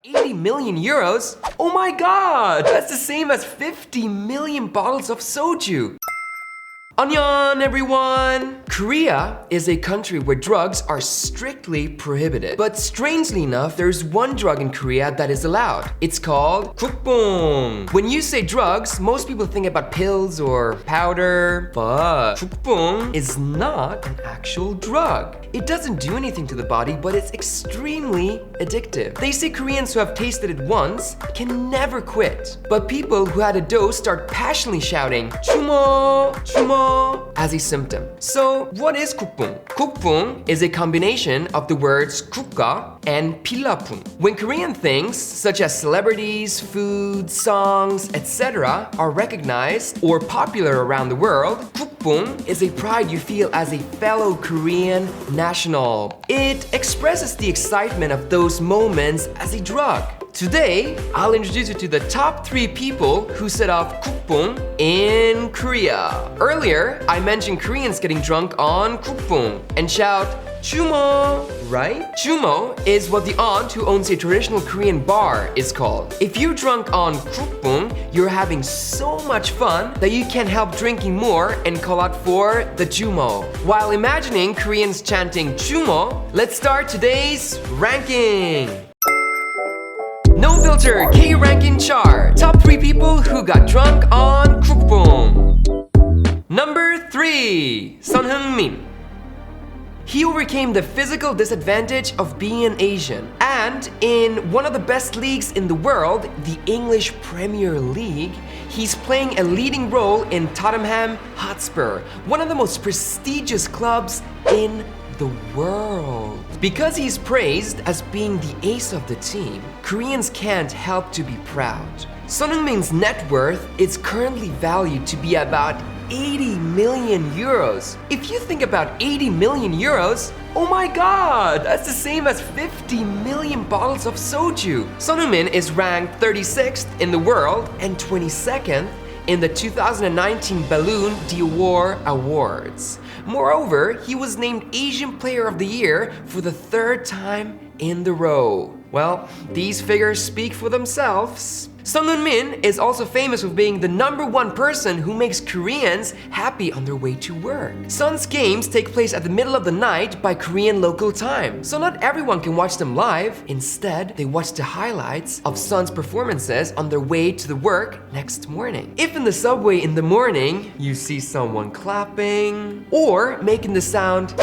80 million euros? Oh my god! That's the same as 50 million bottles of soju. Annyeong everyone! Korea is a country where drugs are strictly prohibited. But strangely enough, there's one drug in Korea that is allowed. It's called Gukppong. When you say drugs, most people think about pills or powder, but Gukppong is not an actual drug. It doesn't do anything to the body, but it's extremely addictive. They say Koreans who have tasted it once can never quit. But people who had a dose start passionately shouting "Joon-ho, Joon-ho" as a symptom. So what is Gukppong? Gukppong is a combination of the words 국가 and pilapung. When Korean things such as celebrities, food, songs, etc. are recognized or popular around the world, Gukppong is a pride you feel as a fellow Korean national. It expresses the excitement of those moments as a drug. Today, I'll introduce you to the top 3 people who set off Gukppong in Korea. Earlier, I mentioned Koreans getting drunk on Gukppong and shout "Joon-ho," right? Joon-ho is what the aunt who owns a traditional Korean bar is called. If you're drunk on Gukppong, you're having so much fun that you can't help drinking more and call out for the Joon-ho. While imagining Koreans chanting Joon-ho, let's start today's ranking. No filter K ranking chart. Top 3 people who got drunk on Gukppong. Number 3, HeungMin. He overcame the physical disadvantage of being an Asian, and in one of the best leagues in the world, the English Premier League, he's playing a leading role in Tottenham Hotspur, one of the most prestigious clubs in the world. Because he's praised as being the ace of the team, Koreans can't help to be proud. HeungMin's net worth is currently valued to be about 80 million euros. If you think about 80 million euros, oh my god, that's the same as 50 million bottles of soju. HeungMin is ranked 36th in the world and 22nd in the 2019 Balloon d'Or Awards. Moreover, he was named Asian Player of the Year for the 3rd time in the row. Well, these figures speak for themselves. HeungMin is also famous for being the #1 person who makes Koreans happy on their way to work. Sun's games take place at the middle of the night by Korean local time, so not everyone can watch them live. Instead, they watch the highlights of Sun's performances on their way to the work next morning. If in the subway in the morning, you see someone clapping or making the sound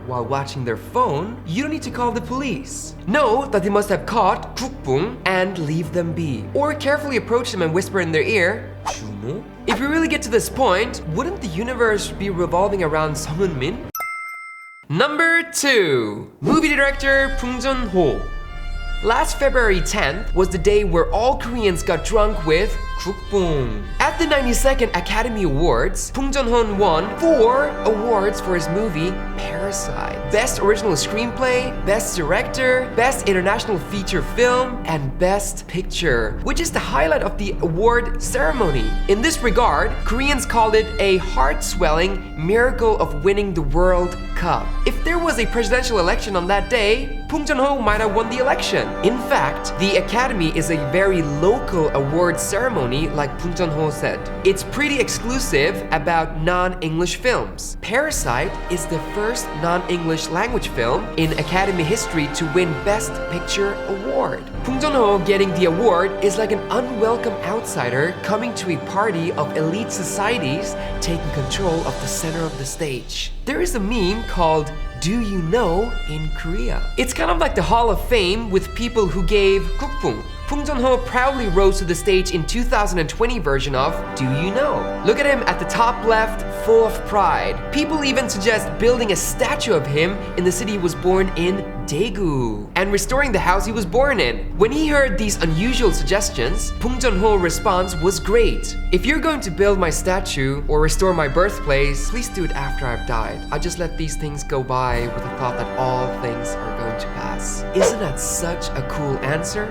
while watching their phone, you don't need to call the police. Know that they must have caught Gukppong and leave them be. Or carefully approach them and whisper in their ear, "Joon-ho?" If we really get to this point, wouldn't the universe be revolving around HeungMin? Number 2, movie director Bong JoonHo. Last February 10th was the day where all Koreans got drunk with Gukppong. At the 92nd Academy Awards, Bong JoonHo won 4 awards for his movie Parasite. Best Original Screenplay, Best Director, Best International Feature Film, and Best Picture, which is the highlight of the award ceremony. In this regard, Koreans called it a heart-swelling miracle of winning the World Cup. If there was a presidential election on that day, Bong JoonHo might have won the election. In fact, the Academy is a very local award ceremony, like Bong JoonHo said. It's pretty exclusive about non-English films. Parasite is the first non-English language film in Academy history to win Best Picture award. Bong JoonHo getting the award is like an unwelcome outsider coming to a party of elite societies taking control of the center of the stage. There is a meme called "Do You Know" in Korea. It's kind of like the Hall of Fame with people who gave Gukppong. Bong JoonHo proudly rose to the stage in 2020 version of Do You Know? Look at him at the top left, full of pride. People even suggest building a statue of him in the city he was born in, Daegu, and restoring the house he was born in. When he heard these unusual suggestions, Bong JoonHo's response was great. If you're going to build my statue or restore my birthplace, please do it after I've died. I'll just let these things go by with the thought that all things are going to pass. Isn't that such a cool answer?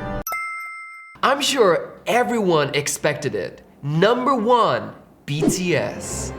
I'm sure everyone expected it. Number 1, BTS.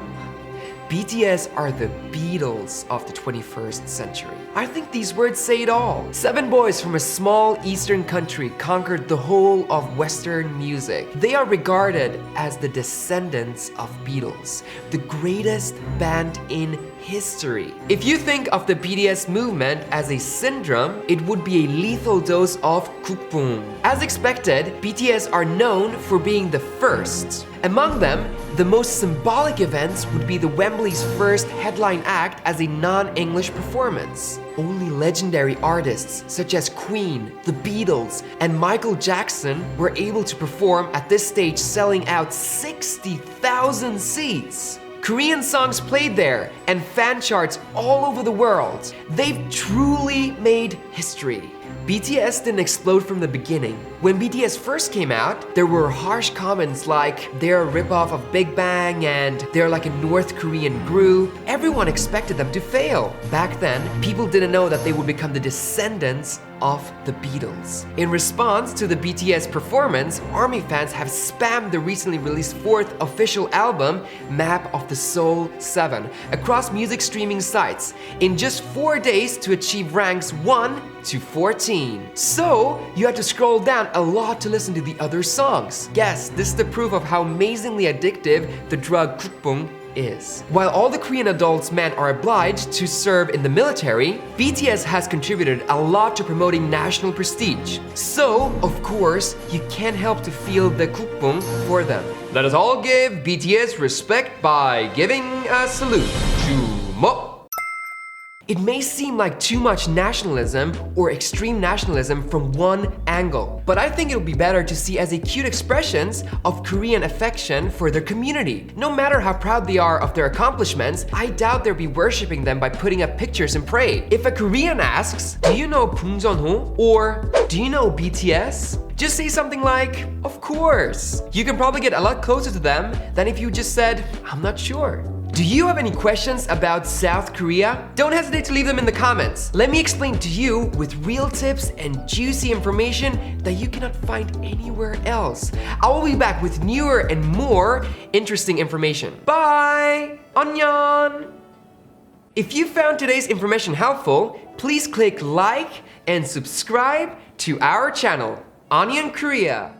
BTS are the Beatles of the 21st century. I think these words say it all. 7 boys from a small eastern country conquered the whole of Western music. They are regarded as the descendants of Beatles, the greatest band in history. If you think of the BTS movement as a syndrome, it would be a lethal dose of Gukppong. As expected, BTS are known for being the first. Among them, the most symbolic events would be the Wembley's first headline act as a non-English performance. Only legendary artists such as Queen, the Beatles, and Michael Jackson were able to perform at this stage, selling out 60,000 seats. Korean songs played there and fan charts all over the world. They've truly made history. BTS didn't explode from the beginning. When BTS first came out, there were harsh comments like they're a ripoff of Big Bang and they're like a North Korean group. Everyone expected them to fail. Back then, people didn't know that they would become the descendants of the Beatles. In response to the BTS performance, ARMY fans have spammed the recently released 4th official album, Map of the Soul 7, across music streaming sites in just 4 days to achieve ranks 1 to 14. So, you had to scroll down a lot to listen to the other songs. Yes, this is the proof of how amazingly addictive the drug Gukppong is. While all the Korean adults men are obliged to serve in the military, BTS has contributed a lot to promoting national prestige. So, of course, you can't help to feel the Gukppong for them. Let us all give BTS respect by giving a salute. Joon-ho. It may seem like too much nationalism or extreme nationalism from one angle, but I think it would be better to see as a cute expressions of Korean affection for their community. No matter how proud they are of their accomplishments, I doubt they'll be worshipping them by putting up pictures and pray. If a Korean asks, "Do you know Bong JoonHo?" or "Do you know BTS?" just say something like, "Of course." You can probably get a lot closer to them than if you just said, "I'm not sure." Do you have any questions about South Korea? Don't hesitate to leave them in the comments. Let me explain to you with real tips and juicy information that you cannot find anywhere else. I will be back with newer and more interesting information. Bye! Annyeong! If you found today's information helpful, please click like and subscribe to our channel, Annyeong Korea.